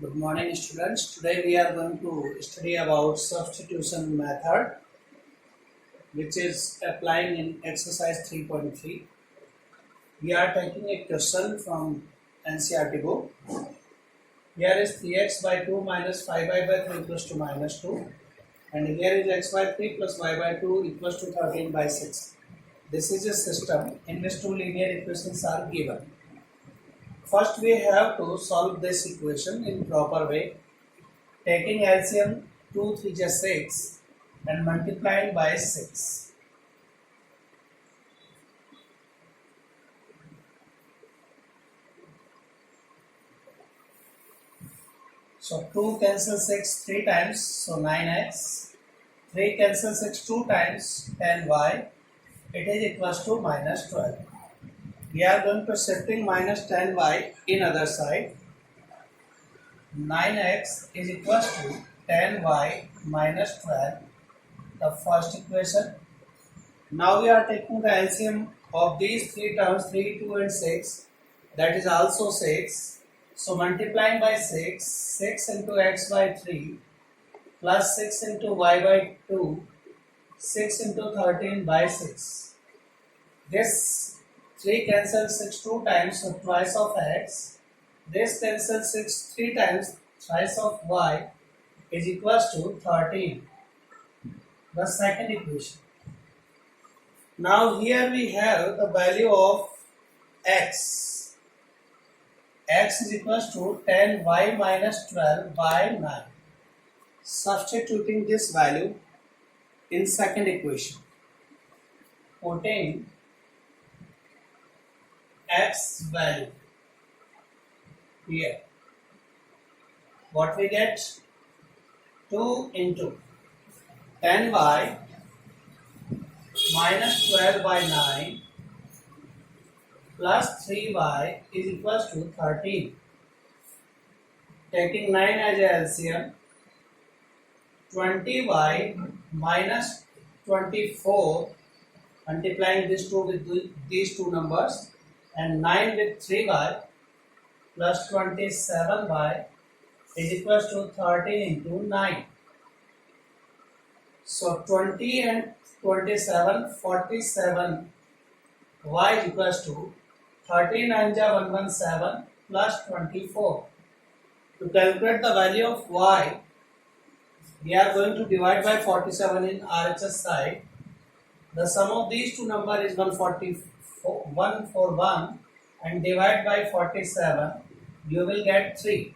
Good morning, students. Today we are going to study about substitution method, which is applying in exercise 3.3. We are taking a question from NCERT book. Here is 3x by 2 minus 5y by 3 equals to minus 2. And here is x by 3 plus y by 2 equals to 13 by 6. This is a system in which two linear equations are given. First, we have to solve this equation in proper way, taking LCM 2 3 just 6 and multiplying by 6. So 2 cancel 6 3 times, so 9x. 3 cancel 6 2 times, 10y. It is equals to minus 12. We are going to shifting minus 10y in other side. 9x is equals to 10y minus 12, the first equation. Now we are taking the LCM of these three terms, 3, 2 and 6, that is also 6. So multiplying by 6, 6 into x by 3 plus 6 into y by 2, 6 into 13 by 6. This 3 cancels 6 2 times, so twice of x. This cancels 6 3 times, thrice of y is equals to 13. The second equation. Now here we have the value of x. X is equals to 10y minus 12 by 9. Substituting this value in second equation. Putting x value here. What we get? 2 into 10y minus 12 by 9 plus 3y is equals to 13. Taking 9 as a LCM, 20y minus 24, multiplying these two with these two numbers, and 9 with 3y plus 27y is equals to 13 into 9. So 20 and 27, 47, y is equals to 13 9 117 plus 24. To calculate the value of y, we are going to divide by 47 in RHS side. The sum of these two numbers is 141 and divide by 47, you will get 3.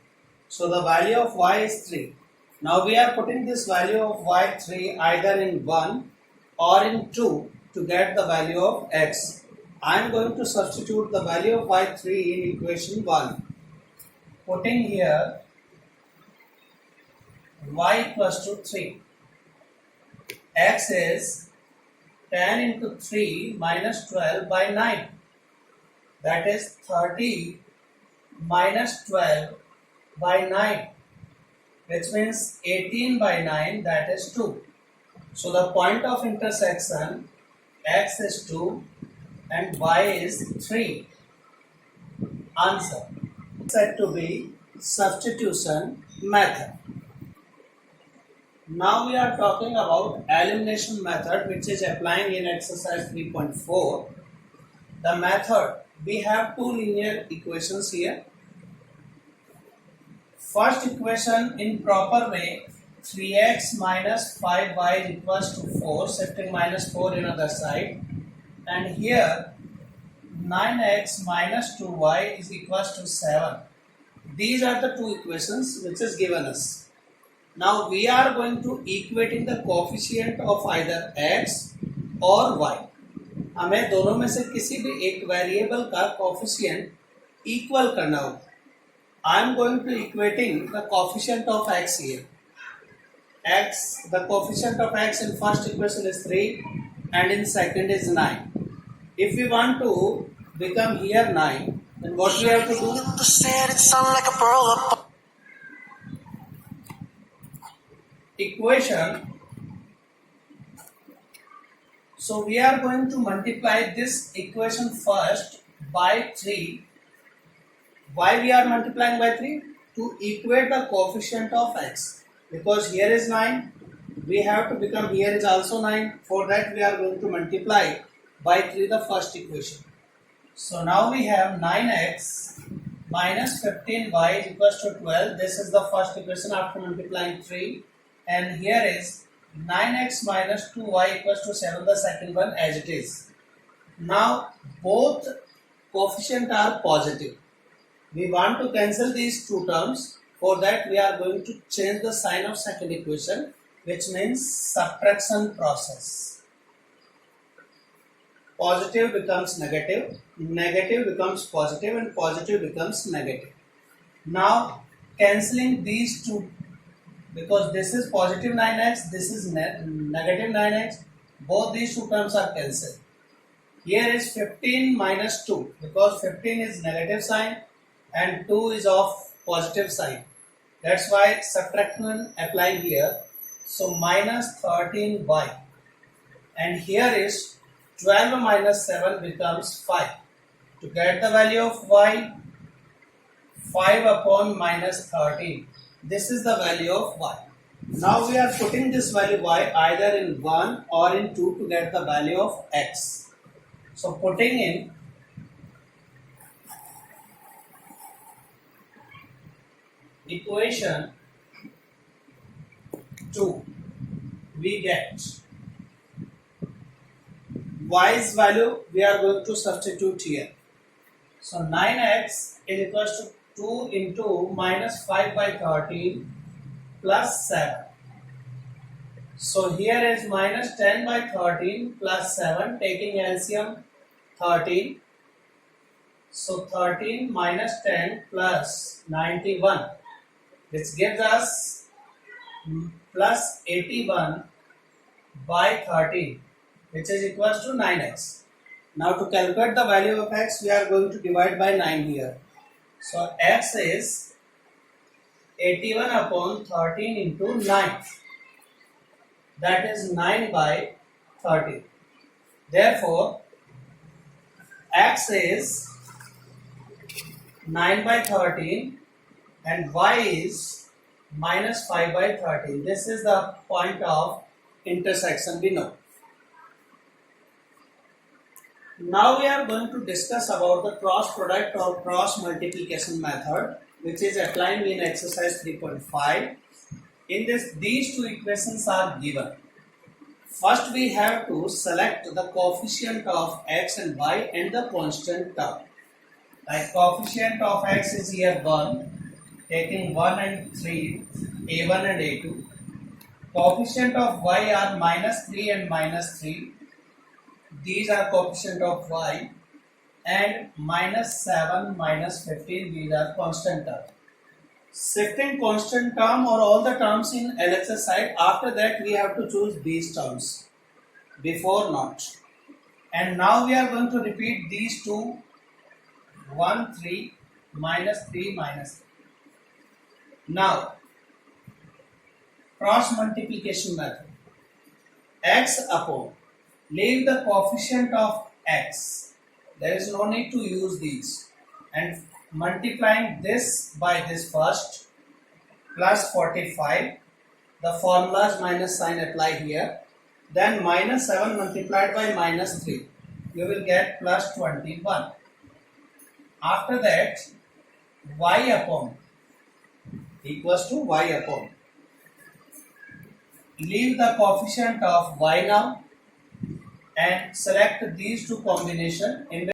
So the value of y is 3. Now we are putting this value of y3 either in 1 or in 2 to get the value of x. I am going to substitute the value of y3 in equation 1. Putting here y equals to 3. X is 10 into 3 minus 12 by 9. That is 30 minus 12 by 9, which means 18 by 9, that is 2. So the point of intersection, x is 2 and y is 3. Answer said to be substitution method. Now we are talking about elimination method, which is applying in exercise 3.4. The method, we have two linear equations here. First equation in proper way, 3x minus 5y is equals to 4, shifting minus 4 in other side. And here 9x minus 2y is equals to 7. These are the two equations which is given us. Now we are going to equating the coefficient of either x or y. हमें दोनों में से किसी भी एक variable का coefficient equal करना होगा. I am going to equating the coefficient of x here. X, the coefficient of x in first equation is 3 and in second is 9. If we want to become here 9, then what we have to do? Equation. So we are going to multiply this equation first by 3. Why we are multiplying by 3? to equate the coefficient of x, because here is 9, we have to become here is also 9. For that we are going to multiply by 3 the first equation. So now we have 9x minus 15y is equals to 12. This is the first equation after multiplying 3. And here is 9x minus 2y equals to 7, the second one as it is. Now both coefficients are positive. We want to cancel these two terms. For that we are going to change the sign of second equation, which means subtraction process. Positive becomes negative, negative becomes positive, and positive becomes negative. Now cancelling these two, because this is positive 9x, this is negative 9x, both these two terms are cancelled. Here is 15 minus 2, because 15 is negative sign and 2 is of positive sign. That's why subtraction applying here. So minus 13y, and here is 12 minus 7 becomes 5. To get the value of y, 5 upon minus 13. This is the value of y. Now we are putting this value y either in 1 or in 2 to get the value of x. So putting in equation 2, we get y's value we are going to substitute here. So 9x is equals to 2 into minus 5 by 13 plus 7. So here is minus 10 by 13 plus 7, taking LCM 13. So 13 minus 10 plus 91, which gives us plus 81 by 13, which is equals to 9x. Now to calculate the value of x, we are going to divide by 9 here. So x is 81 upon 13 into 9. That is 9 by 13. Therefore, x is 9 by 13 and y is minus 5 by 13. This is the point of intersection we know. Now we are going to discuss about the cross product or cross multiplication method, which is applying in exercise 3.5. In this, these two equations are given. First we have to select the coefficient of x and y and the constant term. Like coefficient of x is here 1, taking 1 and 3, a1 and a2. Coefficient of y are minus 3 and minus 3. These are coefficient of y, and minus 7, minus 15, these are constant term. Shifting constant term or all the terms in LHS side, after that we have to choose these terms, before not. And now we are going to repeat these two, 1, 3, minus 3, minus 3. Now, cross multiplication method. X upon, leave the coefficient of x. There is no need to use these. And multiplying this by this first, plus 45. The formulas minus sign apply here. Then minus 7 multiplied by minus 3. You will get plus 21. After that, y upon equals to y upon. Leave the coefficient of y now and select these two combination. In